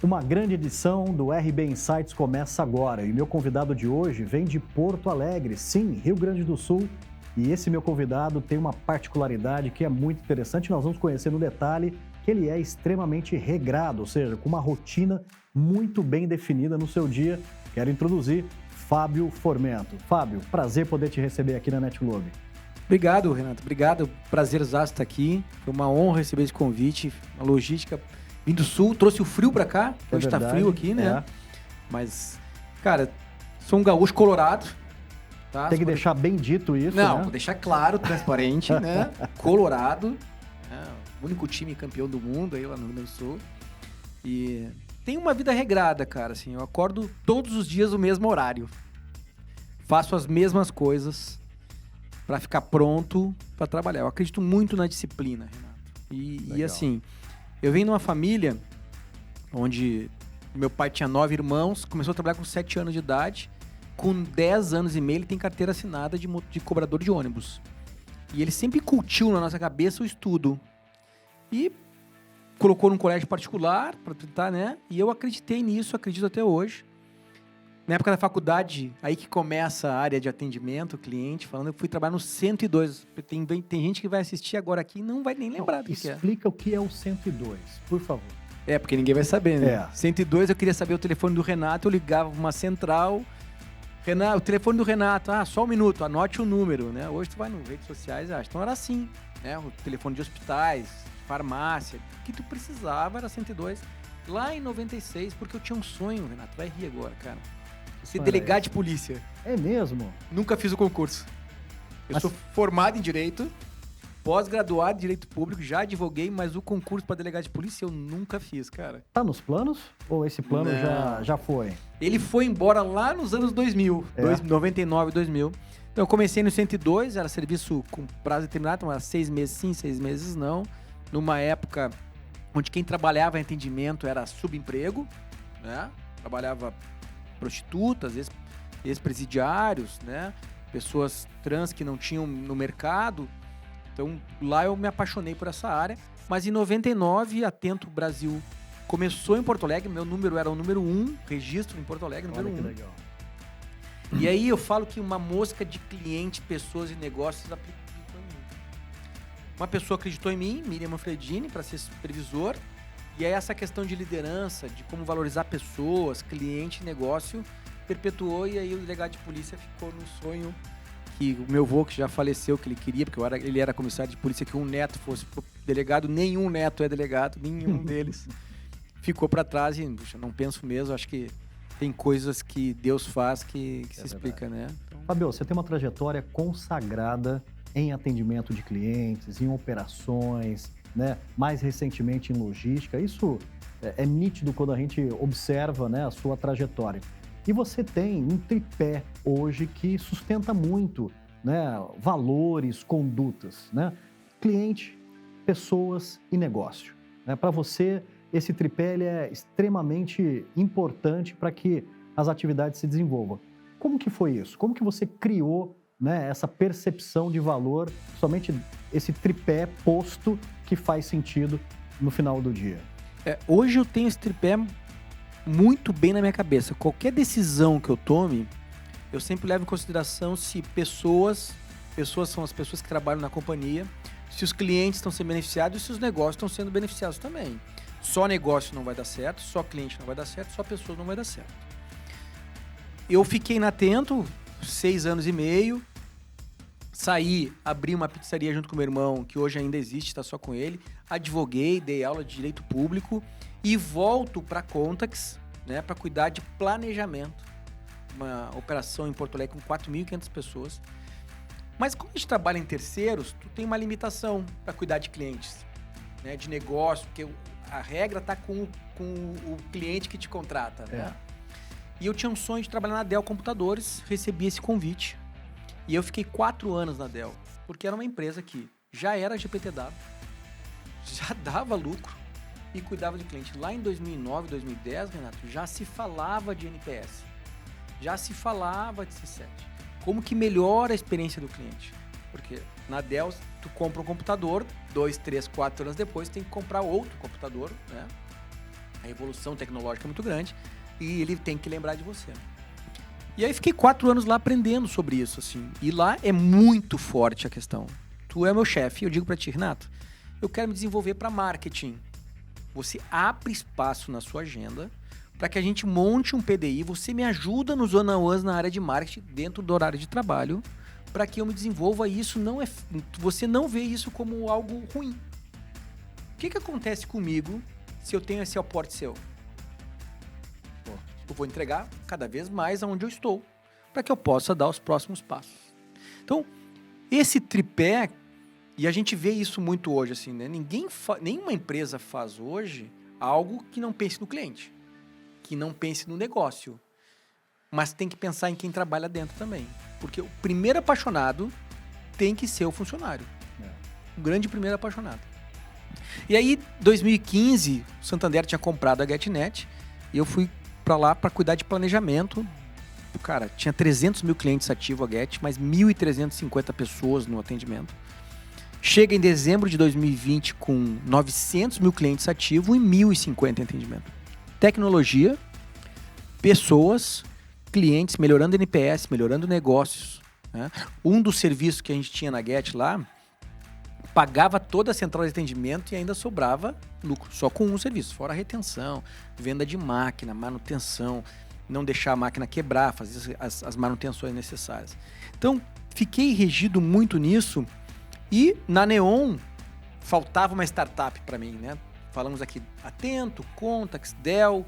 Uma grande edição do RB Insights começa agora e meu convidado de hoje vem de Porto Alegre, sim, Rio Grande do Sul. E esse meu convidado tem uma particularidade que é muito interessante. Nós vamos conhecer no detalhe que ele é extremamente regrado, ou seja, com uma rotina muito bem definida no seu dia. Quero introduzir Fábio Formento. Fábio, prazer poder te receber aqui na NetGlobe. Obrigado, Renato. Obrigado. Prazerzaço estar aqui. Foi uma honra receber esse convite. A logística vim do sul, trouxe o frio pra cá. Hoje tá frio aqui, né? Mas, cara, sou um gaúcho colorado. Tá? Tem que deixar bem dito isso, Não, né? vou deixar claro, transparente, né? Colorado. O único time campeão do mundo aí lá no Rio Grande do Sul. E tem uma vida regrada, cara. Assim, eu acordo todos os dias no mesmo horário. Faço as mesmas coisas para ficar pronto para trabalhar. Eu acredito muito na disciplina, Renato. E assim, eu venho de uma família onde meu pai tinha 9 irmãos, começou a trabalhar com 7 anos de idade. Com 10 anos e meio, ele tem carteira assinada de cobrador de ônibus. E ele sempre incutiu na nossa cabeça o estudo. E colocou num colégio particular para tentar, né? E eu acreditei nisso, acredito até hoje. Na época da faculdade, aí que começa a área de atendimento, cliente, falando, eu fui trabalhar no 102. Tem gente que vai assistir agora aqui e não vai nem lembrar do que é. Explica o que é o 102, por favor. É, porque ninguém vai saber, né? É. 102, eu queria saber o telefone do Renato, eu ligava pra uma central. Renato, o telefone do Renato, só um minuto, anote o número, né? Hoje tu vai nas redes sociais, então era assim, né? O telefone de hospitais, farmácia, o que tu precisava era 102. Lá em 96, porque eu tinha um sonho, Renato, vai rir agora, cara. Ser delegado de polícia. É mesmo? Nunca fiz o concurso. Eu sou formado em Direito, pós-graduado em Direito Público, já advoguei, mas o concurso para delegado de polícia eu nunca fiz, cara. Tá nos planos? Ou esse plano já foi? Ele foi embora lá nos anos 2000, 99, 2000. Então eu comecei no 102, era serviço com prazo determinado, então era 6 meses sim, 6 meses não. Numa época onde quem trabalhava em atendimento era subemprego, né? Trabalhava prostitutas, ex-presidiários, né? Pessoas trans que não tinham no mercado. Então, lá eu me apaixonei por essa área. Mas em 99, Atento Brasil começou em Porto Alegre. Meu número era o número 1, registro em Porto Alegre, número 1. Olha que legal. E aí eu falo que uma mosca de cliente, pessoas e negócios aplicou em mim. Uma pessoa acreditou em mim, Miriam Manfredini, para ser supervisor. E aí essa questão de liderança, de como valorizar pessoas, cliente e negócio, perpetuou. E aí o delegado de polícia ficou no sonho que o meu avô, que já faleceu, que ele queria, porque ele era comissário de polícia, que um neto fosse delegado. Nenhum neto é delegado, nenhum deles. Ficou para trás e puxa, não penso mesmo, acho que tem coisas que Deus faz que se explica, né? Então... Fábio, você tem uma trajetória consagrada em atendimento de clientes, em operações, né? Mais recentemente em logística. Isso é nítido quando a gente observa, né, a sua trajetória. E você tem um tripé hoje que sustenta muito, né, valores, condutas, né? Cliente, pessoas e negócio. Né? Para você, esse tripé ele é extremamente importante para que as atividades se desenvolvam. Como que foi isso? Como que você criou, né, essa percepção de valor, somente esse tripé posto que faz sentido no final do dia? Hoje eu tenho esse tripé muito bem na minha cabeça. Qualquer decisão que eu tome, eu sempre levo em consideração se pessoas são as pessoas que trabalham na companhia, se os clientes estão sendo beneficiados e se os negócios estão sendo beneficiados também. Só negócio não vai dar certo, só cliente não vai dar certo, só pessoas não vai dar certo. Eu fiquei na Atento 6 anos e meio, saí, abri uma pizzaria junto com meu irmão, que hoje ainda existe, está só com ele, advoguei, dei aula de Direito Público e volto para a Contax, né, para cuidar de planejamento. Uma operação em Porto Alegre com 4.500 pessoas. Mas como a gente trabalha em terceiros, tu tem uma limitação para cuidar de clientes, né, de negócio, porque a regra está com o cliente que te contrata. Né? E eu tinha um sonho de trabalhar na Dell Computadores, recebi esse convite. E eu fiquei 4 anos na Dell, porque era uma empresa que já era GPTW, já dava lucro e cuidava de cliente. Lá em 2009, 2010, Renato, já se falava de NPS, já se falava de C7. Como que melhora a experiência do cliente? Porque na Dell, tu compra um computador, 2, 3, 4 anos depois, tem que comprar outro computador, né? A evolução tecnológica é muito grande e ele tem que lembrar de você. E aí fiquei 4 anos lá aprendendo sobre isso, assim. E lá é muito forte a questão. Tu é meu chefe, eu digo pra ti, Renato, eu quero me desenvolver para marketing. Você abre espaço na sua agenda para que a gente monte um PDI, você me ajuda nos one-on-ones na área de marketing, dentro do horário de trabalho, para que eu me desenvolva. Isso não é... Você não vê isso como algo ruim. O que acontece comigo se eu tenho esse aporte seu? Eu vou entregar cada vez mais aonde eu estou, para que eu possa dar os próximos passos. Então, esse tripé, e a gente vê isso muito hoje, assim, né? Nenhuma empresa faz hoje algo que não pense no cliente, que não pense no negócio, mas tem que pensar em quem trabalha dentro também. Porque o primeiro apaixonado tem que ser o funcionário. O grande primeiro apaixonado. E aí, 2015, o Santander tinha comprado a GetNet e eu fui para lá para cuidar de planejamento. Cara, tinha 300 mil clientes ativos a Get, mais 1.350 pessoas no atendimento. Chega em dezembro de 2020 com 900 mil clientes ativos e 1.050 em atendimento. Tecnologia, pessoas, clientes, melhorando NPS, melhorando negócios. Né? Um dos serviços que a gente tinha na Get lá, pagava toda a central de atendimento e ainda sobrava lucro, só com um serviço, fora a retenção, venda de máquina, manutenção, não deixar a máquina quebrar, fazer as manutenções necessárias. Então, fiquei regido muito nisso e na Neon faltava uma startup para mim, né? Falamos aqui Atento, Contax, Dell,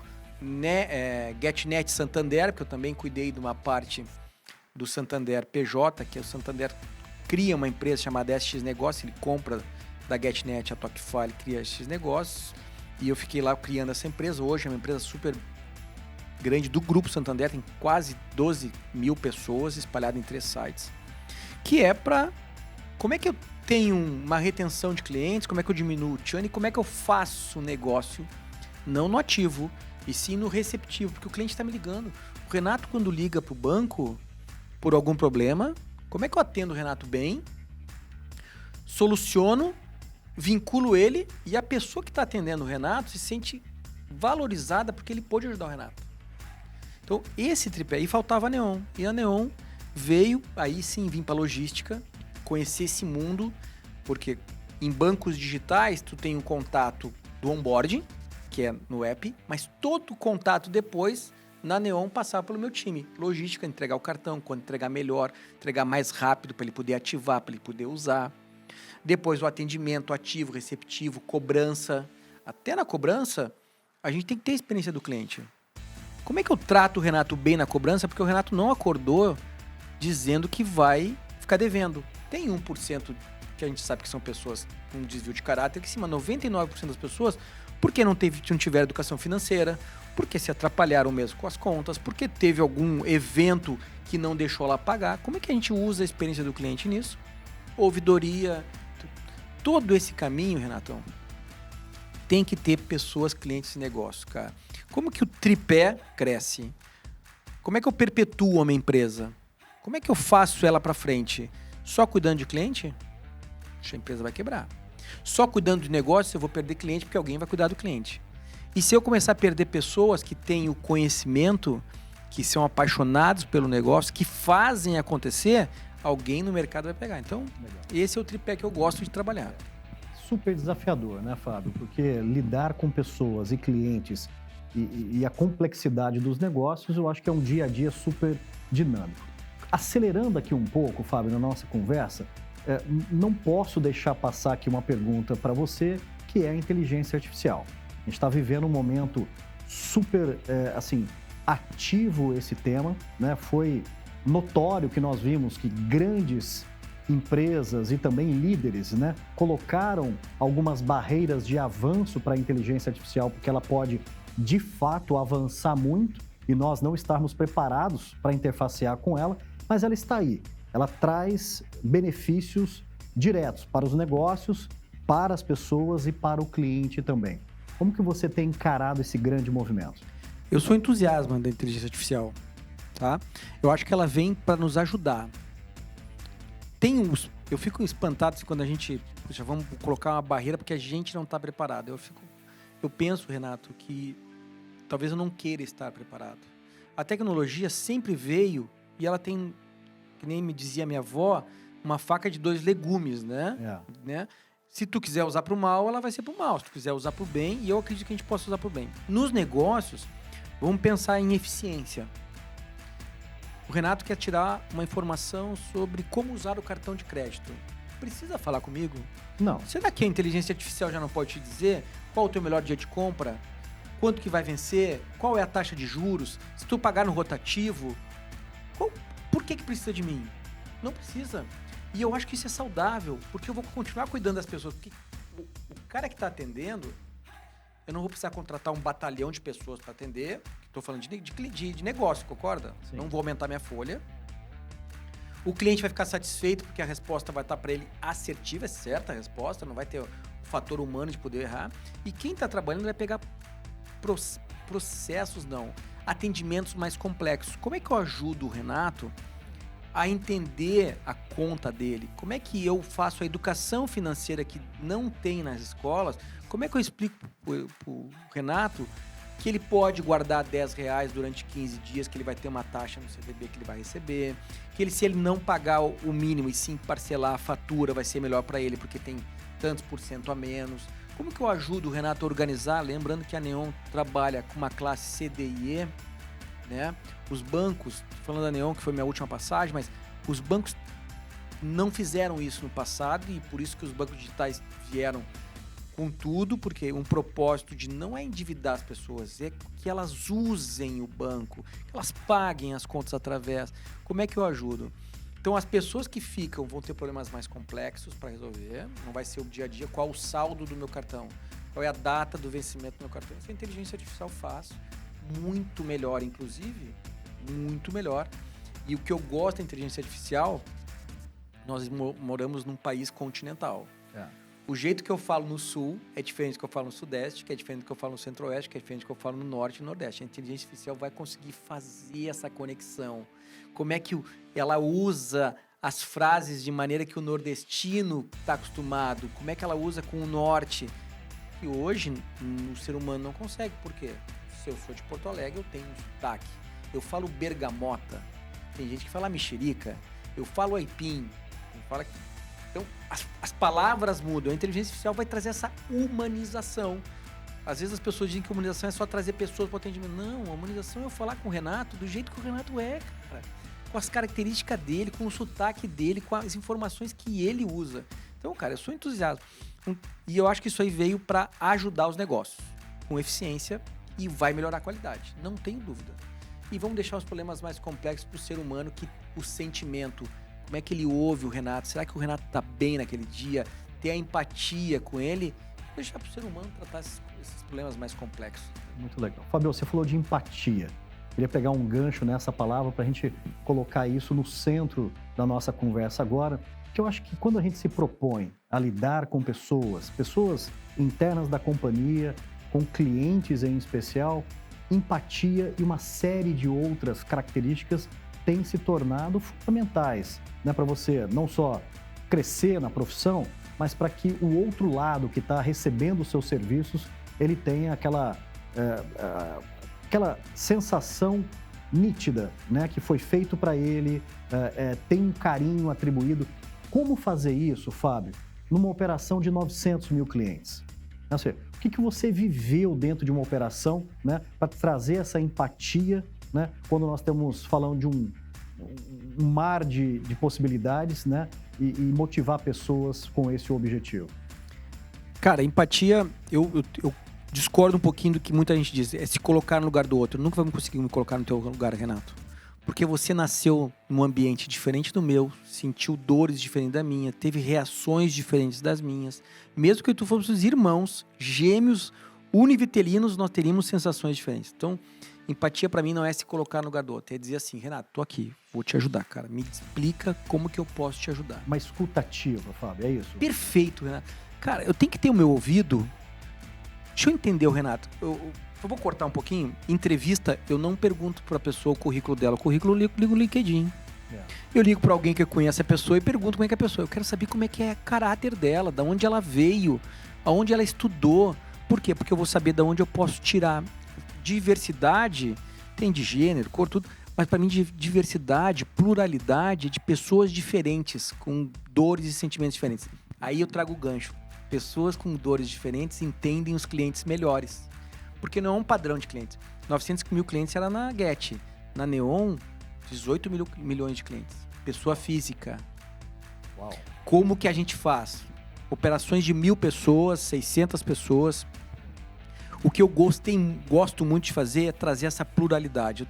GetNet Santander, porque eu também cuidei de uma parte do Santander PJ, que é o Santander cria uma empresa chamada SX Negócios, ele compra da GetNet a Tocify, ele cria SX Negócios, e eu fiquei lá criando essa empresa. Hoje é uma empresa super grande do Grupo Santander, tem quase 12 mil pessoas espalhadas em 3 sites, que é para como é que eu tenho uma retenção de clientes, como é que eu diminuo o churn e como é que eu faço negócio, não no ativo, e sim no receptivo, porque o cliente está me ligando. O Renato, quando liga para o banco por algum problema, como é que eu atendo o Renato bem, soluciono, vinculo ele e a pessoa que está atendendo o Renato se sente valorizada porque ele pôde ajudar o Renato. Então, esse tripé aí faltava a Neon. E a Neon veio, aí sim, vim para logística, conhecer esse mundo, porque em bancos digitais tu tem um contato do onboarding, que é no app, mas todo o contato depois na Neon passava pelo meu time. Logística, entregar o cartão, quando entregar melhor, entregar mais rápido para ele poder ativar, para ele poder usar. Depois o atendimento ativo, receptivo, cobrança. Até na cobrança, a gente tem que ter a experiência do cliente. Como é que eu trato o Renato bem na cobrança? Porque o Renato não acordou dizendo que vai ficar devendo. Tem 1% que a gente sabe que são pessoas com desvio de caráter, que cima 99% das pessoas, porque não tiveram educação financeira, porque se atrapalharam mesmo com as contas, porque teve algum evento que não deixou ela pagar. Como é que a gente usa a experiência do cliente nisso? Ouvidoria, todo esse caminho, Renatão, tem que ter pessoas, clientes e negócios, cara. Como que o tripé cresce? Como é que eu perpetuo a minha empresa? Como é que eu faço ela para frente? Só cuidando de cliente? A empresa vai quebrar. Só cuidando de negócio, eu vou perder cliente porque alguém vai cuidar do cliente. E se eu começar a perder pessoas que têm o conhecimento, que são apaixonados pelo negócio, que fazem acontecer, alguém no mercado vai pegar. Então, esse é o tripé que eu gosto de trabalhar. Super desafiador, né, Fábio? Porque lidar com pessoas e clientes e a complexidade dos negócios, eu acho que é um dia a dia super dinâmico. Acelerando aqui um pouco, Fábio, na nossa conversa, não posso deixar passar aqui uma pergunta para você, que é a inteligência artificial. A gente está vivendo um momento super, ativo esse tema, né? Foi notório que nós vimos que grandes empresas e também líderes, né, colocaram algumas barreiras de avanço para a inteligência artificial, porque ela pode, de fato, avançar muito e nós não estarmos preparados para interfacear com ela, mas ela está aí. Ela traz benefícios diretos para os negócios, para as pessoas e para o cliente também. Como que você tem encarado esse grande movimento? Eu sou entusiasta da inteligência artificial, tá? Eu acho que ela vem para nos ajudar. Eu fico espantado quando a gente, já vamos colocar uma barreira porque a gente não está preparado. Eu penso, Renato, que talvez eu não queira estar preparado. A tecnologia sempre veio e ela tem, que nem me dizia minha avó, uma faca de 2 legumes, né? Né? Se tu quiser usar para o mal, ela vai ser para o mal. Se tu quiser usar para o bem, e eu acredito que a gente possa usar para o bem. Nos negócios, vamos pensar em eficiência. O Renato quer tirar uma informação sobre como usar o cartão de crédito. Precisa falar comigo? Não. Será que a inteligência artificial já não pode te dizer qual o teu melhor dia de compra? Quanto que vai vencer? Qual é a taxa de juros? Se tu pagar no rotativo, por que precisa de mim? Não precisa. E eu acho que isso é saudável, porque eu vou continuar cuidando das pessoas. Porque o cara que está atendendo, eu não vou precisar contratar um batalhão de pessoas para atender. Estou falando de negócio, concorda? Sim. Não vou aumentar minha folha. O cliente vai ficar satisfeito porque a resposta vai estar para ele assertiva, é certa a resposta, não vai ter o fator humano de poder errar. E quem está trabalhando vai pegar atendimentos mais complexos. Como é que eu ajudo o Renato a entender a conta dele? Como é que eu faço a educação financeira que não tem nas escolas? Como é que eu explico pro Renato que ele pode guardar R$10 durante 15 dias, que ele vai ter uma taxa no CDB que ele vai receber, que ele, se ele não pagar o mínimo e sim parcelar a fatura, vai ser melhor para ele porque tem tantos % a menos. Como que eu ajudo o Renato a organizar? Lembrando que a Neon trabalha com uma classe C, D e E, né? Os bancos, falando da Neon, que foi minha última passagem, mas os bancos não fizeram isso no passado e por isso que os bancos digitais vieram com tudo, porque um propósito de não é endividar as pessoas, é que elas usem o banco, que elas paguem as contas através. Como é que eu ajudo? Então, as pessoas que ficam vão ter problemas mais complexos para resolver, não vai ser o dia a dia, qual o saldo do meu cartão, qual é a data do vencimento do meu cartão. Isso a inteligência artificial faz muito melhor, inclusive, muito melhor. E o que eu gosto da inteligência artificial, nós moramos num país continental. O jeito que eu falo no sul é diferente do que eu falo no sudeste, que é diferente do que eu falo no centro-oeste, que é diferente do que eu falo no norte e no nordeste. A inteligência artificial vai conseguir fazer essa conexão. Como é que ela usa as frases de maneira que o nordestino está acostumado? Como é que ela usa com o norte? Que hoje o ser humano não consegue. Por quê? Se eu sou de Porto Alegre, eu tenho um sotaque. Eu falo bergamota. Tem gente que fala mexerica. Eu falo aipim. Então, as palavras mudam. A inteligência artificial vai trazer essa humanização. Às vezes as pessoas dizem que a humanização é só trazer pessoas para o atendimento. Não, a humanização é eu falar com o Renato do jeito que o Renato é, cara. Com as características dele, com o sotaque dele, com as informações que ele usa. Então, cara, eu sou entusiasta. E eu acho que isso aí veio para ajudar os negócios com eficiência e vai melhorar a qualidade. Não tenho dúvida. E vamos deixar os problemas mais complexos para o ser humano, que o sentimento... Como é que ele ouve o Renato? Será que o Renato tá bem naquele dia? Ter a empatia com ele? Deixar para o ser humano tratar esses problemas mais complexos. Muito legal. Fabio, você falou de empatia. Queria pegar um gancho nessa palavra para a gente colocar isso no centro da nossa conversa agora, que eu acho que quando a gente se propõe a lidar com pessoas internas da companhia, com clientes em especial, empatia e uma série de outras características têm se tornado fundamentais, né, para você não só crescer na profissão, mas para que o outro lado que está recebendo os seus serviços, ele tenha aquela sensação nítida, né, que foi feito para ele, tem um carinho atribuído. Como fazer isso, Fábio, numa operação de 900 mil clientes? Assim, o que você viveu dentro de uma operação, né, para trazer essa empatia, né, quando nós estamos falando de um mar de possibilidades, né, e motivar pessoas com esse objetivo? Cara, empatia, eu discordo um pouquinho do que muita gente diz, é se colocar no lugar do outro. Eu nunca vou conseguir me colocar no teu lugar, Renato. Porque você nasceu num ambiente diferente do meu, sentiu dores diferentes da minha, teve reações diferentes das minhas. Mesmo que tu fôssemos irmãos, gêmeos, univitelinos, nós teríamos sensações diferentes. Então, empatia para mim não é se colocar no lugar do outro, é dizer assim, Renato, tô aqui, vou te ajudar, cara. Me explica como que eu posso te ajudar. Uma escutativa, Fábio, é isso? Perfeito, Renato. Cara, eu tenho que ter o meu ouvido. Deixa eu entender, Renato. Eu vou cortar um pouquinho. Entrevista, eu não pergunto pra pessoa o currículo dela. O currículo eu ligo no LinkedIn. Eu ligo pra alguém que conhece a pessoa e pergunto como é que é a pessoa. Eu quero saber como é que é o caráter dela, de onde ela veio, aonde ela estudou. Por quê? Porque eu vou saber de onde eu posso tirar diversidade tem de gênero, cor, tudo, mas para mim diversidade, pluralidade de pessoas diferentes, com dores e sentimentos diferentes. Aí eu trago o gancho. Pessoas com dores diferentes entendem os clientes melhores. Porque não é um padrão de clientes. 900 mil clientes era na Get. Na Neon, 18 milhões de clientes. Pessoa física. Uau. Como que a gente faz? Operações de 1.000 pessoas, 600 pessoas. O que eu gosto muito de fazer é trazer essa pluralidade.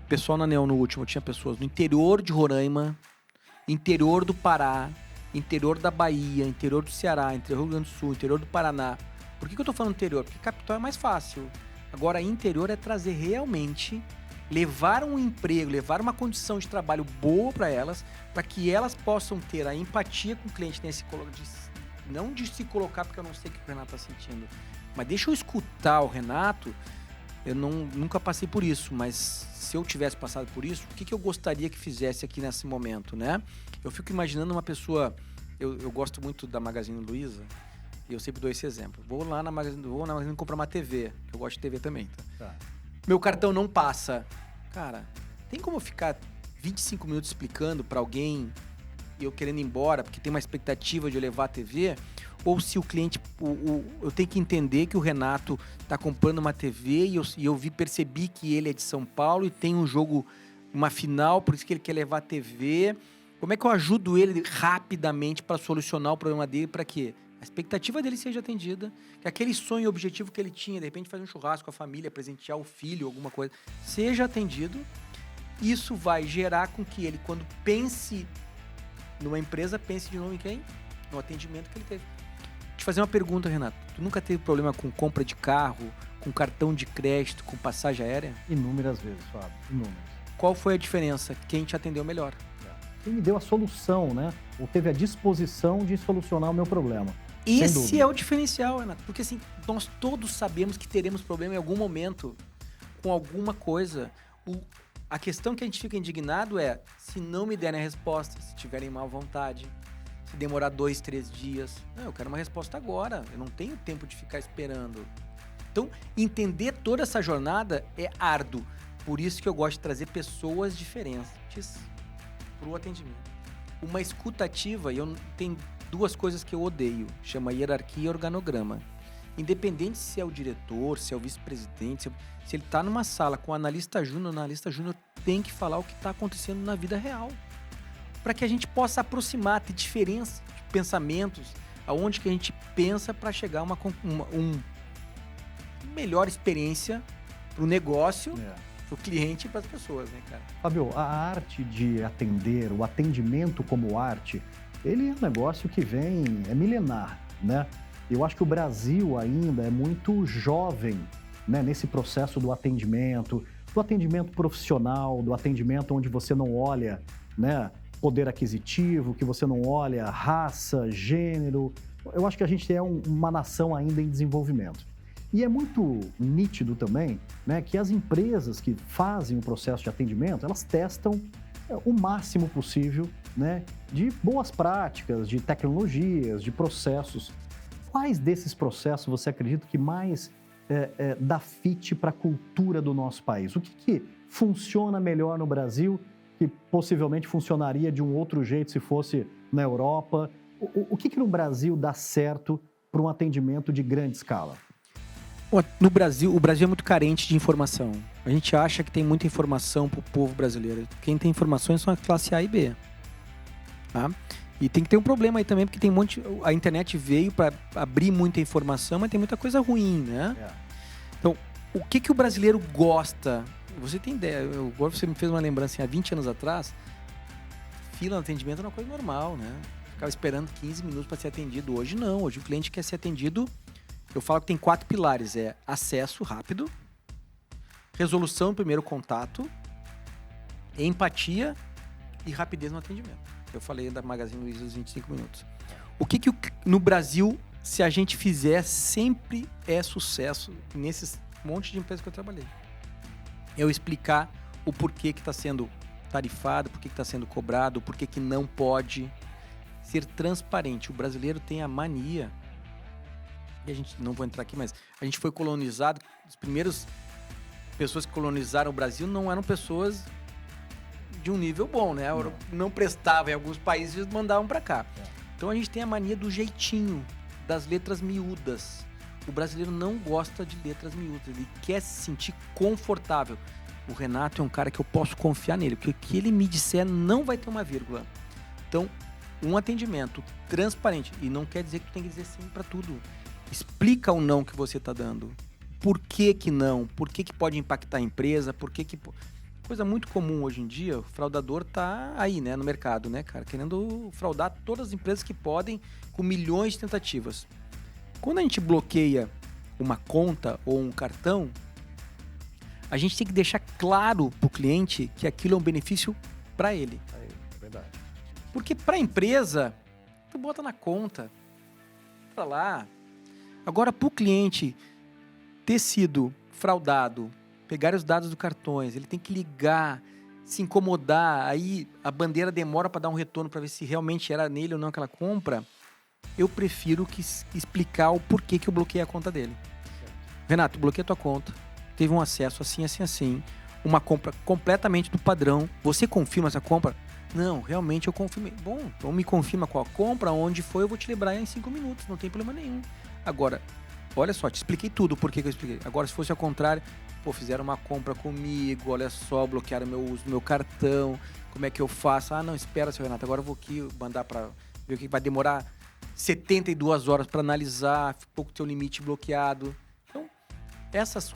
Pessoal na Neon no último, tinha pessoas no interior de Roraima, interior do Pará, interior da Bahia, interior do Ceará, interior do Rio Grande do Sul, interior do Paraná. Por que eu tô falando interior? Porque capital é mais fácil. Agora, interior é trazer realmente, levar um emprego, levar uma condição de trabalho boa para elas, para que elas possam ter a empatia com o cliente, não de se colocar, porque eu não sei o que o Renato está sentindo, mas deixa eu escutar o Renato. Eu nunca passei por isso, mas se eu tivesse passado por isso, o que eu gostaria que fizesse aqui nesse momento, né? Eu fico imaginando uma pessoa... Eu gosto muito da Magazine Luiza, e eu sempre dou esse exemplo. Vou na Magazine comprar uma TV, que eu gosto de TV também. Tá? Meu cartão não passa. Cara, tem como eu ficar 25 minutos explicando para alguém e eu querendo ir embora, porque tem uma expectativa de eu levar a TV... Ou se o cliente... eu tenho que entender que o Renato está comprando uma TV e eu percebi que ele é de São Paulo e tem um jogo, uma final, por isso que ele quer levar a TV. Como é que eu ajudo ele rapidamente para solucionar o problema dele, para que a expectativa dele seja atendida, que aquele sonho e objetivo que ele tinha, de repente fazer um churrasco com a família, presentear o filho, alguma coisa, seja atendido. Isso vai gerar com que ele, quando pense numa empresa, pense de novo em quem? No atendimento que ele teve. Te fazer uma pergunta, Renato. Tu nunca teve problema com compra de carro, com cartão de crédito, com passagem aérea? Inúmeras vezes, Fábio. Inúmeras. Qual foi a diferença? Quem te atendeu melhor? Quem me deu a solução, né? Ou teve a disposição de solucionar o meu problema. Esse é o diferencial, Renato. Porque assim, nós todos sabemos que teremos problema em algum momento com alguma coisa. A questão que a gente fica indignado é se não me derem a resposta, se tiverem má vontade, se demorar 2, 3 dias. Não, eu quero uma resposta agora. Eu não tenho tempo de ficar esperando. Então, entender toda essa jornada é árduo. Por isso que eu gosto de trazer pessoas diferentes para o atendimento. Uma escuta ativa, tem 2 coisas que eu odeio. Chama hierarquia e organograma. Independente se é o diretor, se é o vice-presidente, se ele está numa sala com o analista júnior tem que falar o que está acontecendo na vida real. Para que a gente possa aproximar, ter diferença de pensamentos, aonde que a gente pensa para chegar a uma melhor experiência para o negócio, para o cliente e para as pessoas, né, cara? Fábio, a arte de atender, o atendimento como arte, ele é um negócio que é milenar, né? Eu acho que o Brasil ainda é muito jovem, né, nesse processo do atendimento profissional, do atendimento onde você não olha, né, poder aquisitivo, que você não olha raça, gênero. Eu acho que a gente é uma nação ainda em desenvolvimento. E é muito nítido também, né, que as empresas que fazem o processo de atendimento, elas testam o máximo possível, né, de boas práticas, de tecnologias, de processos. Quais desses processos você acredita que mais dá fit para a cultura do nosso país? O que funciona melhor no Brasil que possivelmente funcionaria de um outro jeito se fosse na Europa? O que no Brasil dá certo para um atendimento de grande escala? No Brasil, o Brasil é muito carente de informação. A gente acha que tem muita informação para o povo brasileiro. Quem tem informações são a classe A e B. Tá? E tem que ter um problema aí também, porque tem a internet veio para abrir muita informação, mas tem muita coisa ruim, né? Então, o que o brasileiro gosta? Você tem ideia? Agora você me fez uma lembrança, há 20 anos atrás, fila no atendimento era uma coisa normal, né? Ficava esperando 15 minutos para ser atendido. Hoje não, hoje o cliente quer ser atendido. Eu falo que tem 4 pilares, acesso rápido, resolução no primeiro contato, empatia e rapidez no atendimento. Eu falei da Magazine Luiza dos 25 minutos. O que no Brasil, se a gente fizer, sempre é sucesso nesses monte de empresas que eu trabalhei. Eu explicar o porquê que está sendo tarifado, porquê que está sendo cobrado, porquê que não pode ser transparente. O brasileiro tem a mania, e a gente não vou entrar aqui, mas a gente foi colonizado, os primeiros pessoas que colonizaram o Brasil não eram pessoas de um nível bom, né? Não prestavam em alguns países e mandavam para cá. Então a gente tem a mania do jeitinho, das letras miúdas. O brasileiro não gosta de letras miúdas, ele quer se sentir confortável. O Renato é um cara que eu posso confiar nele, porque o que ele me disser não vai ter uma vírgula. Então, um atendimento transparente, e não quer dizer que tu tem que dizer sim para tudo. Explica o não que você está dando. Por que que não? Por que que pode impactar a empresa? Por que que... Coisa muito comum hoje em dia, o fraudador tá aí, né, no mercado, né, cara? Querendo fraudar todas as empresas que podem, com milhões de tentativas. Quando a gente bloqueia uma conta ou um cartão, a gente tem que deixar claro pro cliente que aquilo é um benefício para ele. É verdade. Porque para a empresa, tu bota na conta, pra lá. Agora, pro cliente ter sido fraudado, pegar os dados do cartões, ele tem que ligar, se incomodar, aí a bandeira demora para dar um retorno para ver se realmente era nele ou não aquela compra. Eu prefiro explicar o porquê que eu bloqueei a conta dele. Renato, bloqueei a tua conta, teve um acesso assim, uma compra completamente do padrão. Você confirma essa compra? Não, realmente eu confirmei. Bom, então me confirma qual a compra, onde foi, eu vou te lembrar em 5 minutos, não tem problema nenhum. Agora, olha só, te expliquei tudo, por que eu expliquei. Agora, se fosse ao contrário, fizeram uma compra comigo, olha só, bloquearam meu cartão, como é que eu faço? Ah, não, espera, seu Renato, agora eu vou aqui mandar para ver o que vai demorar 72 horas para analisar, ficou com o teu limite bloqueado. Então, essas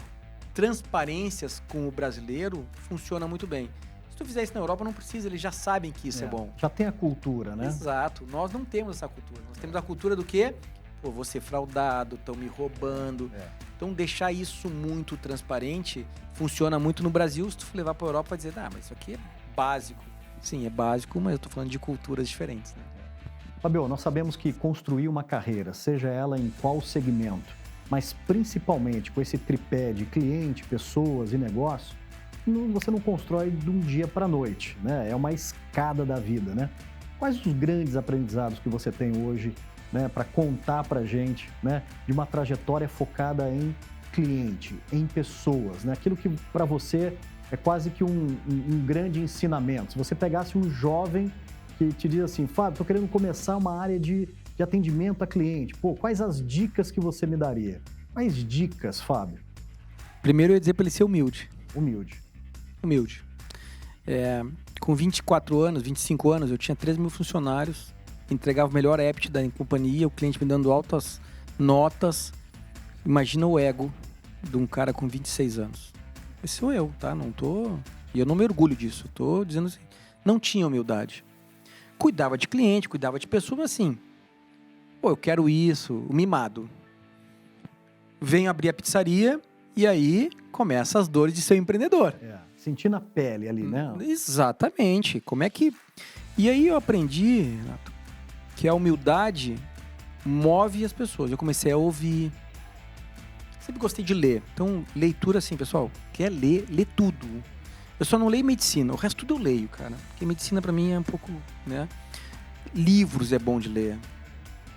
transparências com o brasileiro funcionam muito bem. Se tu fizer isso na Europa, não precisa, eles já sabem que isso é bom. Já tem a cultura, né? Exato, nós não temos essa cultura. Nós temos a cultura do quê? Vou ser fraudado, estão me roubando. Então, deixar isso muito transparente funciona muito no Brasil. Se tu for levar para a Europa, vai dizer, mas isso aqui é básico. Sim, é básico, mas eu estou falando de culturas diferentes, né? Fabio, nós sabemos que construir uma carreira, seja ela em qual segmento, mas principalmente com esse tripé de cliente, pessoas e negócio, você não constrói de um dia para a noite, né? É uma escada da vida, né? Quais os grandes aprendizados que você tem hoje, né, para contar para a gente, né, de uma trajetória focada em cliente, em pessoas, né? Aquilo que para você é quase que um grande ensinamento. Se você pegasse um jovem que te diz assim, Fábio, estou querendo começar uma área de atendimento a cliente, quais as dicas que você me daria? Quais dicas, Fábio? Primeiro eu ia dizer para ele ser humilde. Humilde. Com 24 anos, 25 anos, eu tinha 3 mil funcionários, entregava o melhor app da companhia, o cliente me dando altas notas. Imagina o ego de um cara com 26 anos. Esse sou eu, tá? E eu não me orgulho disso. Tô dizendo assim, não tinha humildade. Cuidava de cliente, cuidava de pessoa, mas assim, eu quero isso, o mimado. Venho abrir a pizzaria e aí começa as dores de ser um empreendedor. Sentir na pele ali, né? Exatamente. E aí eu aprendi, Renato, que a humildade move as pessoas. Eu comecei a ouvir. Sempre gostei de ler. Então, leitura assim, pessoal, quer ler, lê tudo. Eu só não leio medicina, o resto tudo eu leio, cara. Porque medicina pra mim é um pouco, né? Livros é bom de ler.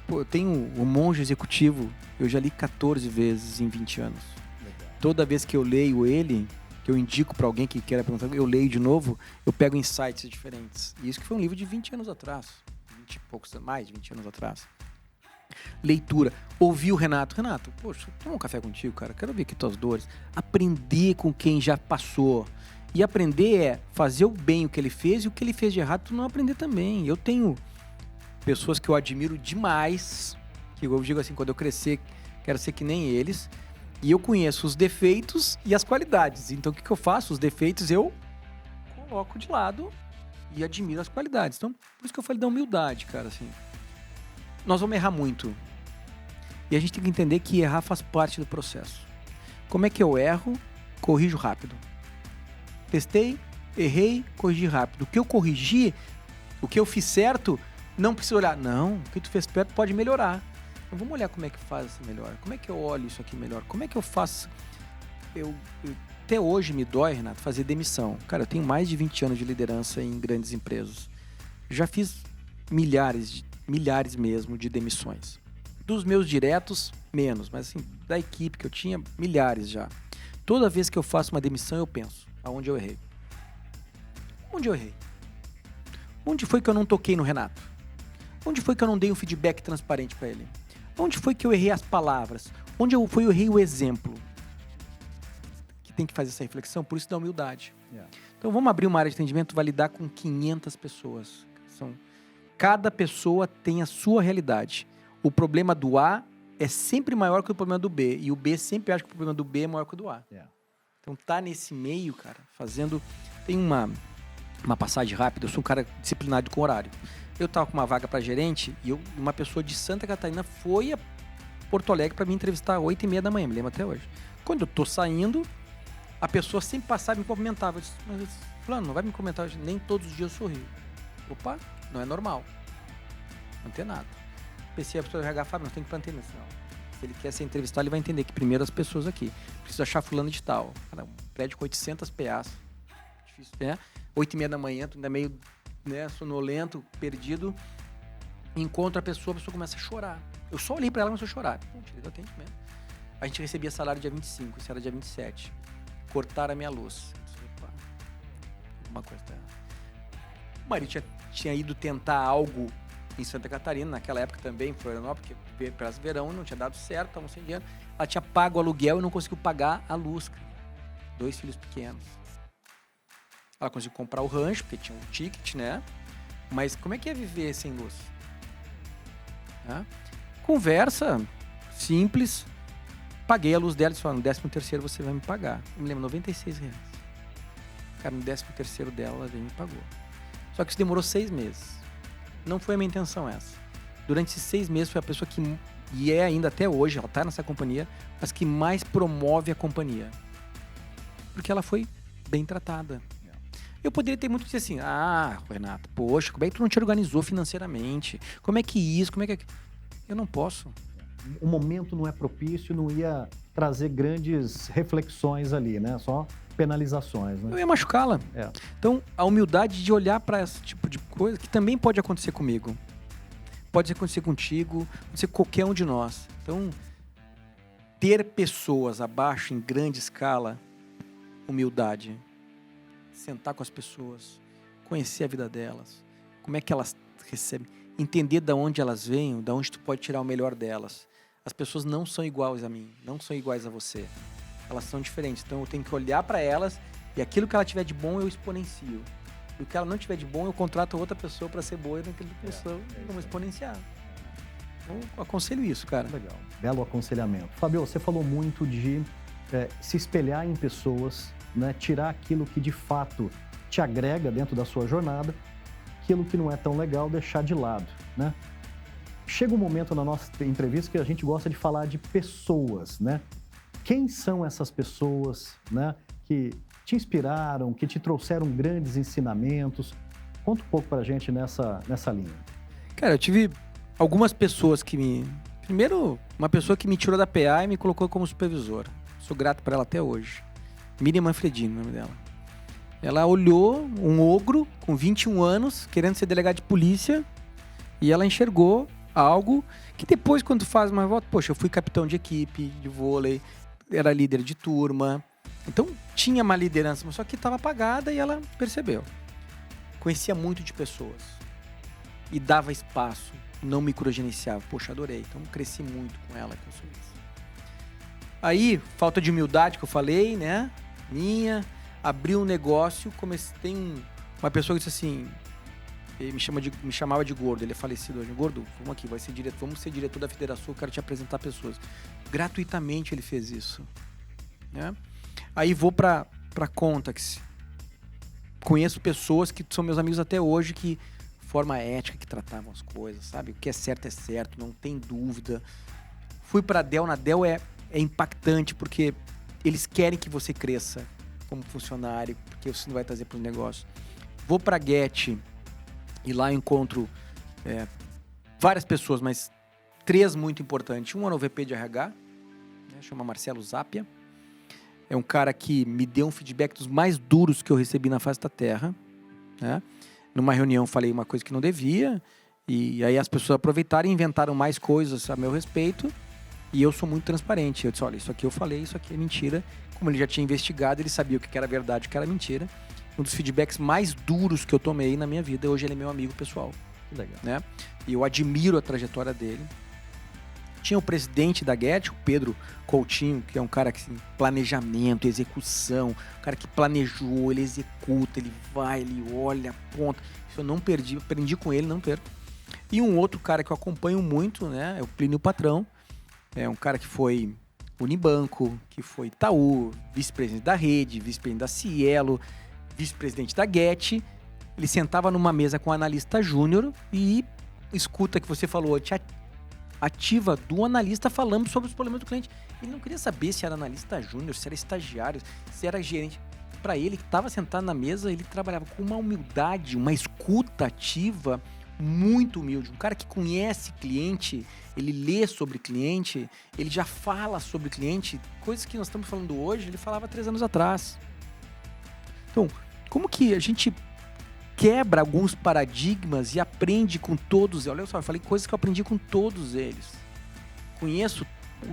Eu tenho o Monge Executivo, eu já li 14 vezes em 20 anos. Legal. Toda vez que eu leio ele, que eu indico pra alguém que queira perguntar, eu leio de novo, eu pego insights diferentes. E isso que foi um livro de 20 anos atrás. 20 e poucos, mais de 20 anos atrás. Leitura. Ouvir o Renato. Renato, poxa, toma um café contigo, cara. Quero ouvir aqui tuas dores. Aprender com quem já passou. E aprender é fazer o bem o que ele fez e o que ele fez de errado, tu não aprender também. Eu tenho pessoas que eu admiro demais, que eu digo assim, quando eu crescer, quero ser que nem eles. E eu conheço os defeitos e as qualidades. Então, o que eu faço? Os defeitos eu coloco de lado e admiro as qualidades. Então, por isso que eu falei da humildade, cara, assim. Nós vamos errar muito. E a gente tem que entender que errar faz parte do processo. Como é que eu erro? Corrijo rápido. Testei, errei, corrigi rápido. O que eu corrigi, o que eu fiz certo, não precisa olhar. Não, o que tu fez certo pode melhorar. Então vamos olhar como é que faz isso melhor. Como é que eu olho isso aqui melhor? Como é que eu faço? Até hoje me dói, Renato, fazer demissão. Cara, eu tenho mais de 20 anos de liderança em grandes empresas. Já fiz milhares mesmo de demissões. Dos meus diretos, menos. Mas assim, da equipe que eu tinha, milhares já. Toda vez que eu faço uma demissão, eu penso, aonde eu errei? Onde eu errei? Onde foi que eu não toquei no Renato? Onde foi que eu não dei um feedback transparente para ele? Onde foi que eu errei as palavras? Onde eu errei o exemplo? Que tem que fazer essa reflexão, por isso da humildade. Então vamos abrir uma área de atendimento, vai lidar com 500 pessoas. Cada pessoa tem a sua realidade. O problema do A é sempre maior que o problema do B. E o B sempre acha que o problema do B é maior que o do A. Então tá nesse meio, cara, fazendo... Tem uma passagem rápida, eu sou um cara disciplinado com horário. Eu tava com uma vaga para gerente e uma pessoa de Santa Catarina foi a Porto Alegre para me entrevistar às 8h30 da manhã, me lembro até hoje. Quando eu tô saindo, a pessoa sempre passava e me cumprimentava. Eu disse, mas fulano, não vai me comentar hoje, nem todos os dias eu sorrio. Opa, não é normal. Não tem nada. Pensei, a pessoa do RH, Fábio, nós temos que manter isso. Não. Se ele quer ser entrevistado, ele vai entender que primeiro as pessoas aqui. Preciso achar fulano de tal. Cara, um prédio com 800 PAs. Difícil, né? 8h30 da manhã, tu ainda meio, né, sonolento, perdido. Encontro a pessoa começa a chorar. Eu só olhei pra ela e comecei a chorar. Não, tirei do atendimento. A gente recebia salário dia 25, isso era dia 27. Cortaram a minha luz. Opa, alguma coisa tá errada. O marido tinha ido tentar algo em Santa Catarina, naquela época também, em Florianópolis, porque para verão não tinha dado certo, estavam sem dinheiro. Ela tinha pago o aluguel e não conseguiu pagar a luz, cara. 2 filhos pequenos. Ela conseguiu comprar o rancho, porque tinha um ticket, né? Mas como é que é viver sem luz? Conversa simples. Paguei a luz dela e disse, no 13º você vai me pagar. Eu me lembro, R$96. Cara, no 13º dela, ela veio e me pagou. Só que isso demorou 6 meses. Não foi a minha intenção essa. Durante esses 6 meses foi a pessoa que, e é ainda até hoje, ela tá nessa companhia, mas que mais promove a companhia. Porque ela foi bem tratada. Eu poderia ter muito dizer assim, Renato, poxa, como é que tu não te organizou financeiramente? Como é que isso, como é que... Eu não posso. O momento não é propício, não ia trazer grandes reflexões ali, né? Só penalizações, né? Eu ia machucá-la. Então, a humildade de olhar para esse tipo de coisa, que também pode acontecer comigo. Pode acontecer contigo, pode acontecer com qualquer um de nós. Então, ter pessoas abaixo em grande escala, humildade. Sentar com as pessoas, conhecer a vida delas, como é que elas recebem, entender de onde elas vêm, de onde tu pode tirar o melhor delas. As pessoas não são iguais a mim, não são iguais a você. Elas são diferentes, então eu tenho que olhar para elas e aquilo que ela tiver de bom eu exponencio. E o que ela não tiver de bom eu contrato outra pessoa para ser boa naquilo que pessoa vamos exponenciar. Então, eu aconselho isso, cara. Legal, belo aconselhamento. Fabio, você falou muito de se espelhar em pessoas, né, tirar aquilo que de fato te agrega dentro da sua jornada, aquilo que não é tão legal, deixar de lado, né? Chega um momento na nossa entrevista que a gente gosta de falar de pessoas, né? Quem são essas pessoas, né, que te inspiraram, que te trouxeram grandes ensinamentos? Conta um pouco pra gente nessa linha. Cara, eu tive algumas pessoas que me... Primeiro, uma pessoa que me tirou da PA e me colocou como supervisora. Sou grato pra ela até hoje. Miriam Manfredini, o nome dela. Ela olhou um ogro com 21 anos, querendo ser delegado de polícia, e ela enxergou algo que depois, quando faz uma volta, poxa, eu fui capitão de equipe, de vôlei, era líder de turma, então tinha uma liderança, mas só que estava apagada e ela percebeu. Conhecia muito de pessoas e dava espaço, não microgerenciava. Poxa, adorei, então cresci muito com ela, com isso. Aí, falta de humildade que eu falei, né? Minha, abri um negócio, tem uma pessoa que disse assim, ele me chamava de gordo, ele é falecido hoje, gordo, vamos aqui, vamos ser diretor da Federação, eu quero te apresentar pessoas. Gratuitamente ele fez isso, né? Aí vou pra Contax, conheço pessoas que são meus amigos até hoje, que forma ética, que tratavam as coisas, sabe? O que é certo, não tem dúvida. Fui pra Dell, na Dell é impactante, porque eles querem que você cresça como funcionário, porque você não vai trazer para o negócio. Vou para a Get e lá eu encontro várias pessoas, mas 3 muito importantes. Um é o VP de RH, né, chama Marcelo Zapia. É um cara que me deu um feedback dos mais duros que eu recebi na face da Terra, né? Numa reunião falei uma coisa que não devia, e aí as pessoas aproveitaram e inventaram mais coisas a meu respeito. E eu sou muito transparente. Eu disse, olha, isso aqui eu falei, isso aqui é mentira. Como ele já tinha investigado, ele sabia o que era verdade e o que era mentira. Um dos feedbacks mais duros que eu tomei na minha vida, hoje ele é meu amigo pessoal. Que legal. Né? E eu admiro a trajetória dele. Tinha o presidente da Get, o Pedro Coutinho, que é um cara que assim, planejamento, execução, um cara que planejou, ele executa, ele vai, ele olha, aponta. Isso eu não perdi, aprendi com ele, não perco. E um outro cara que eu acompanho muito, né, é o Plínio Patrão. É um cara que foi Unibanco, que foi Itaú, vice-presidente da Rede, vice-presidente da Cielo, vice-presidente da Get. Ele sentava numa mesa com o analista júnior e escuta que você falou, ativa do analista falando sobre os problemas do cliente. Ele não queria saber se era analista júnior, se era estagiário, se era gerente. Para ele, que estava sentado na mesa, ele trabalhava com uma humildade, uma escuta ativa muito humilde. Um cara que conhece cliente, ele lê sobre cliente, ele já fala sobre cliente. Coisas que nós estamos falando hoje, ele falava 3 anos atrás. Então, como que a gente quebra alguns paradigmas e aprende com todos. Olha só, eu falei coisas que eu aprendi com todos eles. Conheço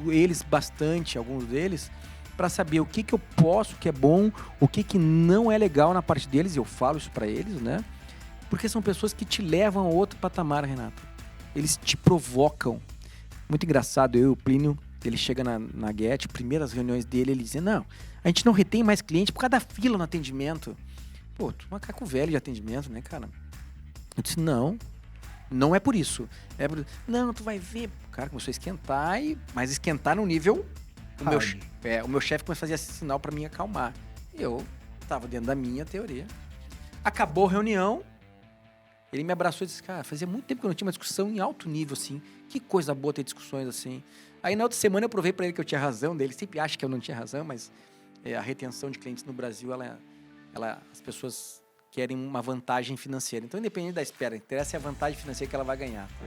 eles bastante, alguns deles, para saber o que eu posso, o que é bom, o que não é legal na parte deles, e eu falo isso para eles, né? Porque são pessoas que te levam a outro patamar, Renato. Eles te provocam. Muito engraçado, eu e o Plínio, ele chega na Get, primeiras reuniões dele, ele diz, não, a gente não retém mais cliente por causa da fila no atendimento. Pô, tu é um macaco velho de atendimento, né, cara? Eu disse, não é por isso. É por... Não, tu vai ver. O cara começou a esquentar, mas esquentar no nível... O meu chefe começou a fazer esse sinal pra mim acalmar. Eu tava dentro da minha teoria. Acabou a reunião, ele me abraçou e disse, cara, fazia muito tempo que eu não tinha uma discussão em alto nível, assim. Que coisa boa ter discussões assim. Aí na outra semana eu provei pra ele que eu tinha razão dele. Sempre acha que eu não tinha razão, mas a retenção de clientes no Brasil, as pessoas querem uma vantagem financeira. Então, independente da espera, interessa é a vantagem financeira que ela vai ganhar. Tá?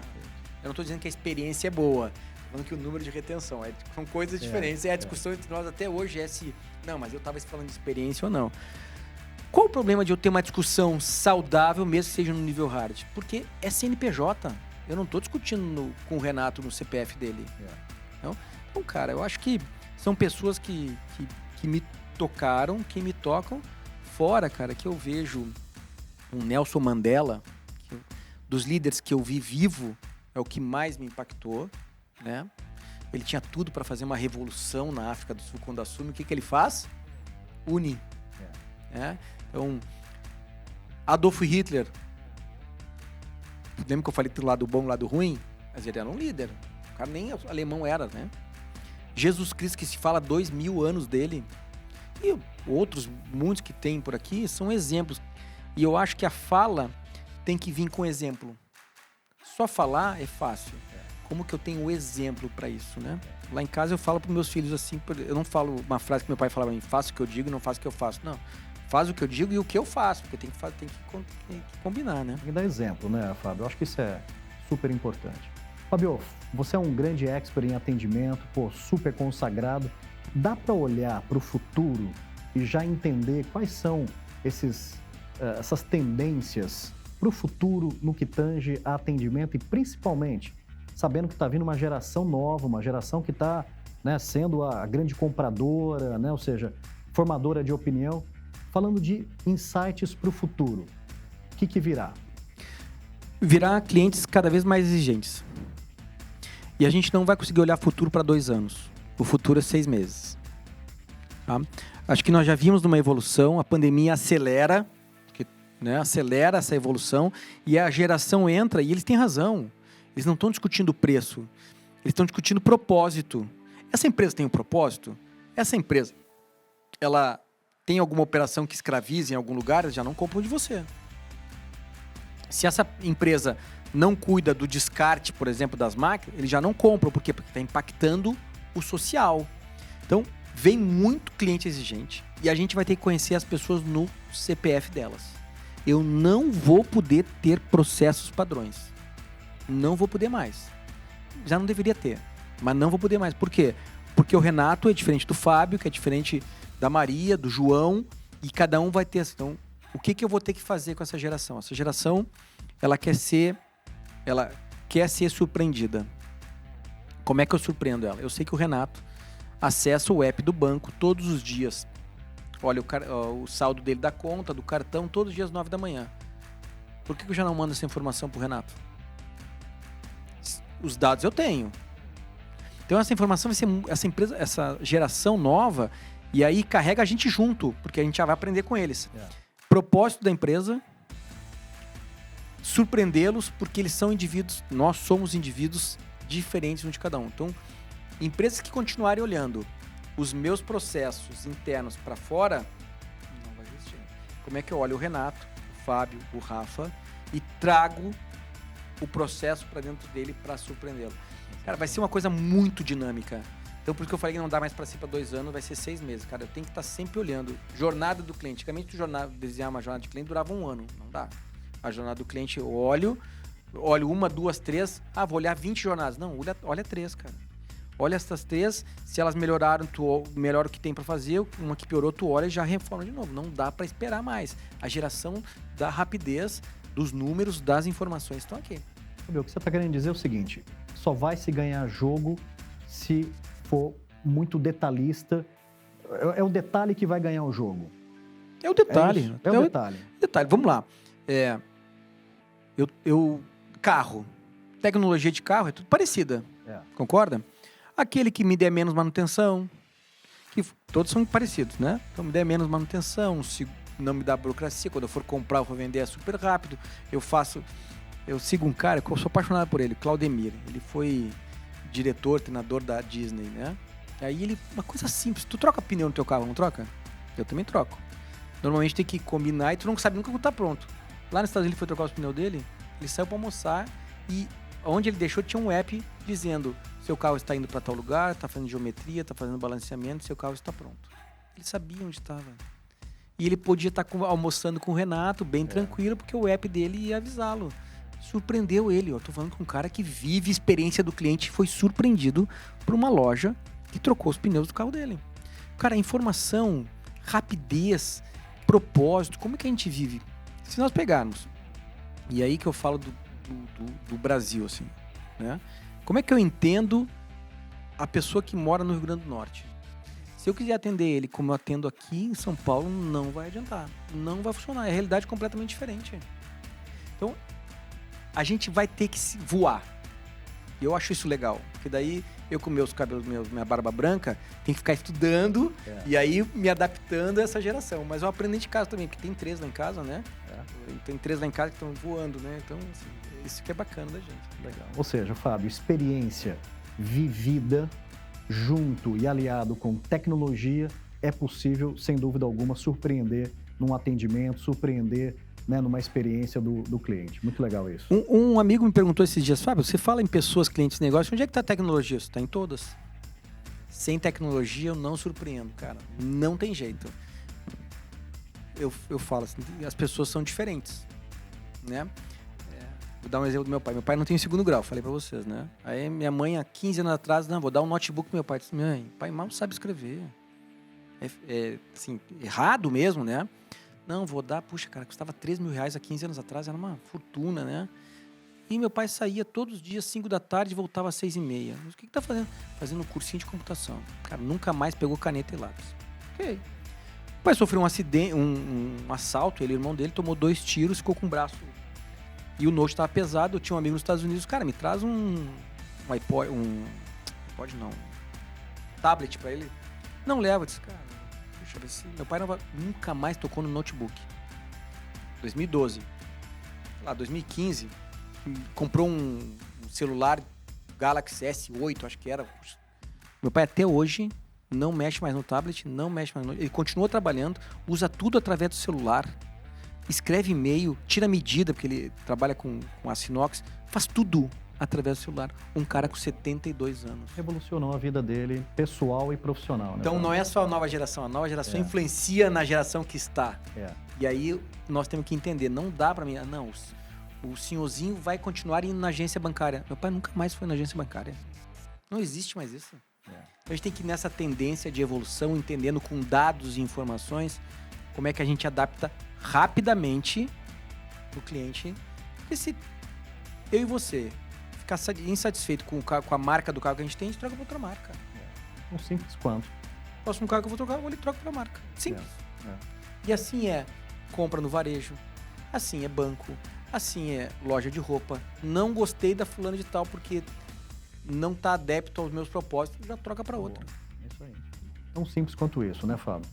Eu não estou dizendo que a experiência é boa, estou falando que o número de retenção. São coisas diferentes. A discussão entre nós até hoje é se... Não, mas eu estava falando de experiência ou não. Qual o problema de eu ter uma discussão saudável, mesmo que seja no nível hard? Porque é CNPJ. Eu não estou discutindo com o Renato no CPF dele. Não? Então, cara, eu acho que são pessoas que me tocaram, que me tocam. Fora, cara, que eu vejo um Nelson Mandela, dos líderes que eu vi vivo, é o que mais me impactou, né? Ele tinha tudo para fazer uma revolução na África do Sul quando assume. O que ele faz? Une. Né? Então, Adolf Hitler, lembra que eu falei do lado bom e do lado ruim? Mas ele era um líder. O cara nem alemão era, né? Jesus Cristo, que se fala 2000 anos dele. E outros, muitos que tem por aqui, são exemplos. E eu acho que a fala tem que vir com exemplo. Só falar é fácil. Como que eu tenho o exemplo para isso, né? Lá em casa eu falo para meus filhos assim, eu não falo uma frase que meu pai falava para mim, faço o que eu digo e não faço o que eu faço. Não, faz o que eu digo e o que eu faço, porque tem que combinar, né? Tem que dar exemplo, né, Fábio? Eu acho que isso é super importante. Fábio, você é um grande expert em atendimento, super consagrado. Dá para olhar para o futuro e já entender quais são essas tendências para o futuro no que tange a atendimento e principalmente sabendo que está vindo uma geração nova, uma geração que está, né, sendo a grande compradora, né, ou seja, formadora de opinião, falando de insights para o futuro. O que virá? Virá clientes cada vez mais exigentes. E a gente não vai conseguir olhar futuro para 2 anos. O futuro é 6 meses. Tá? Acho que nós já vimos numa evolução, a pandemia acelera, né, acelera essa evolução e a geração entra e eles têm razão. Eles não estão discutindo preço, eles estão discutindo propósito. Essa empresa tem um propósito? Essa empresa, ela tem alguma operação que escraviza em algum lugar, eles já não compram de você. Se essa empresa não cuida do descarte, por exemplo, das máquinas, eles já não compram. Por quê? Porque está impactando o social. Então, vem muito cliente exigente e a gente vai ter que conhecer as pessoas no CPF delas. Eu não vou poder ter processos padrões. Não vou poder mais. Já não deveria ter, mas não vou poder mais. Por quê? Porque o Renato é diferente do Fábio, que é diferente da Maria, do João, e cada um vai ter. Então, o que eu vou ter que fazer com essa geração? Essa geração, ela quer ser surpreendida. Como é que eu surpreendo ela? Eu sei que o Renato acessa o app do banco todos os dias. Olha o saldo dele da conta, do cartão, todos os dias às 9 da manhã. Por que eu já não mando essa informação pro Renato? Os dados eu tenho. Então essa informação vai ser essa geração nova, e aí carrega a gente junto, porque a gente já vai aprender com eles. Propósito da empresa, surpreendê-los, porque eles são indivíduos, nós somos indivíduos diferentes um de cada um. Então, empresas que continuarem olhando os meus processos internos para fora, não vai existir. Como é que eu olho o Renato, o Fábio, o Rafa e trago o processo para dentro dele para surpreendê-lo? Cara, vai ser uma coisa muito dinâmica. Então, por isso que eu falei que não dá mais para ser para 2 anos, vai ser 6 meses. Cara, eu tenho que estar sempre olhando. Jornada do cliente. Antigamente, desenhar uma jornada de cliente durava 1 ano. Não dá. A jornada do cliente, eu olho 1, 2, 3. Ah, vou olhar 20 jornadas. Não, olha 3, cara. Olha essas 3. Se elas melhoraram, tu melhora o que tem para fazer. Uma que piorou, tu olha e já reforma de novo. Não dá para esperar mais. A geração da rapidez, dos números, das informações estão aqui. O que você está querendo dizer é o seguinte: só vai se ganhar jogo se for muito detalhista. É o detalhe que vai ganhar o jogo. É o detalhe. É o detalhe. Detalhe, vamos lá. Carro. Tecnologia de carro é tudo parecida. Concorda? Aquele que me der menos manutenção, que todos são parecidos, né? Então me der menos manutenção, se não me dá burocracia, quando eu for comprar ou for vender é super rápido. Eu sigo um cara, eu sou apaixonado por ele, Claudemir. Ele foi diretor, treinador da Disney, né? Aí uma coisa simples, tu troca pneu no teu carro, não troca? Eu também troco. Normalmente tem que combinar e tu não sabe nunca quando tá pronto. Lá nos Estados Unidos ele foi trocar os pneus dele, ele saiu pra almoçar e onde ele deixou tinha um app dizendo: seu carro está indo para tal lugar, está fazendo geometria, está fazendo balanceamento, seu carro está pronto. Ele sabia onde estava. E ele podia estar almoçando com o Renato, bem tranquilo, porque o app dele ia avisá-lo. Surpreendeu ele. Eu tô falando com um cara que vive a experiência do cliente, foi surpreendido por uma loja que trocou os pneus do carro dele. Cara, informação, rapidez, propósito, como é que a gente vive? Se nós pegarmos, e aí que eu falo do Brasil, assim, né? Como é que eu entendo a pessoa que mora no Rio Grande do Norte? Se eu quiser atender ele como eu atendo aqui em São Paulo, não vai adiantar. Não vai funcionar. É realidade completamente diferente. Então, a gente vai ter que voar. E eu acho isso legal. Porque daí, eu com meus cabelos, minha barba branca, tenho que ficar estudando e aí me adaptando a essa geração. Mas eu aprendo de casa também, porque tem 3 lá em casa, né? Tem 3 lá em casa que estão voando, né? Então, assim, isso que é bacana da gente. Legal. Ou seja, Fábio, experiência vivida junto e aliado com tecnologia é possível, sem dúvida alguma, surpreender num atendimento, surpreender, né, numa experiência do cliente. Muito legal isso. Um amigo me perguntou esses dias: Fábio, você fala em pessoas, clientes, negócios, onde é que está a tecnologia? Isso está em todas. Sem tecnologia eu não surpreendo, cara. Não tem jeito. Eu falo assim, as pessoas são diferentes, né? Vou dar um exemplo do meu pai. Meu pai não tem 2º grau, falei pra vocês, né? Aí minha mãe, há 15 anos atrás, não, vou dar um notebook pro meu pai. Disse: mãe, pai mal sabe escrever. Assim, errado mesmo, né? Não, vou dar, puxa, cara, custava 3 mil reais há 15 anos atrás, era uma fortuna, né? E meu pai saía todos os dias, 5 da tarde, e voltava às 6h30. Mas o que tá fazendo? Fazendo um cursinho de computação. Cara, nunca mais pegou caneta e lápis. Ok. O pai sofreu um acidente, um assalto, ele e o irmão dele, tomou 2 tiros, ficou com o braço. E o note estava pesado. Eu tinha um amigo nos Estados Unidos, cara, me traz um iPod, iPod não, tablet pra ele. Não leva, eu disse, cara, deixa eu ver se... Meu pai nunca mais tocou no notebook. 2012. Lá, 2015, comprou um celular Galaxy S8, acho que era. Meu pai até hoje não mexe mais no tablet, não mexe mais no... Ele continua trabalhando, usa tudo através do celular. Escreve e-mail, tira medida, porque ele trabalha com aço inox, faz tudo através do celular. Um cara com 72 anos. Revolucionou a vida dele, pessoal e profissional, né? Então não é só a nova geração influencia na geração que está. E aí nós temos que entender, não dá pra mim, não, o senhorzinho vai continuar indo na agência bancária. Meu pai nunca mais foi na agência bancária. Não existe mais isso. Então a gente tem que ir nessa tendência de evolução, entendendo com dados e informações, como é que a gente adapta rapidamente o cliente. Porque se eu e você ficar insatisfeito com a marca do carro que a gente troca pra outra marca. Tão simples quanto. O próximo carro que eu vou trocar, eu vou ali e troco pra marca. Simples. E assim é compra no varejo, assim é banco, assim é loja de roupa. Não gostei da fulana de tal porque não tá adepto aos meus propósitos, já troca pra outra. É isso aí. Tão simples quanto isso, né, Fábio?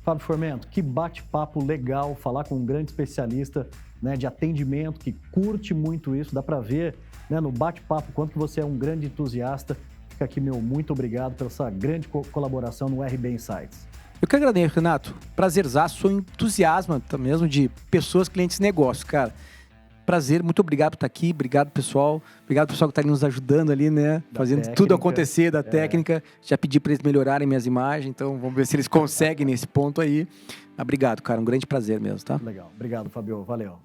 Fábio Formento, que bate-papo legal falar com um grande especialista, né, de atendimento, que curte muito isso. Dá para ver, né, no bate-papo quanto que você é um grande entusiasta. Fica aqui meu muito obrigado pela essa grande colaboração no RB Insights. Eu que agradeço, Renato. Prazerzaço, sou entusiasmo mesmo de pessoas, clientes e negócios, cara. Prazer, muito obrigado por estar aqui, obrigado pessoal, obrigado pessoal que está ali nos ajudando ali, né, fazendo técnica, tudo acontecer da técnica, já pedi para eles melhorarem minhas imagens, então vamos ver se eles conseguem nesse ponto aí. Obrigado, cara, um grande prazer mesmo, tá? Legal, obrigado, Fabio, valeu.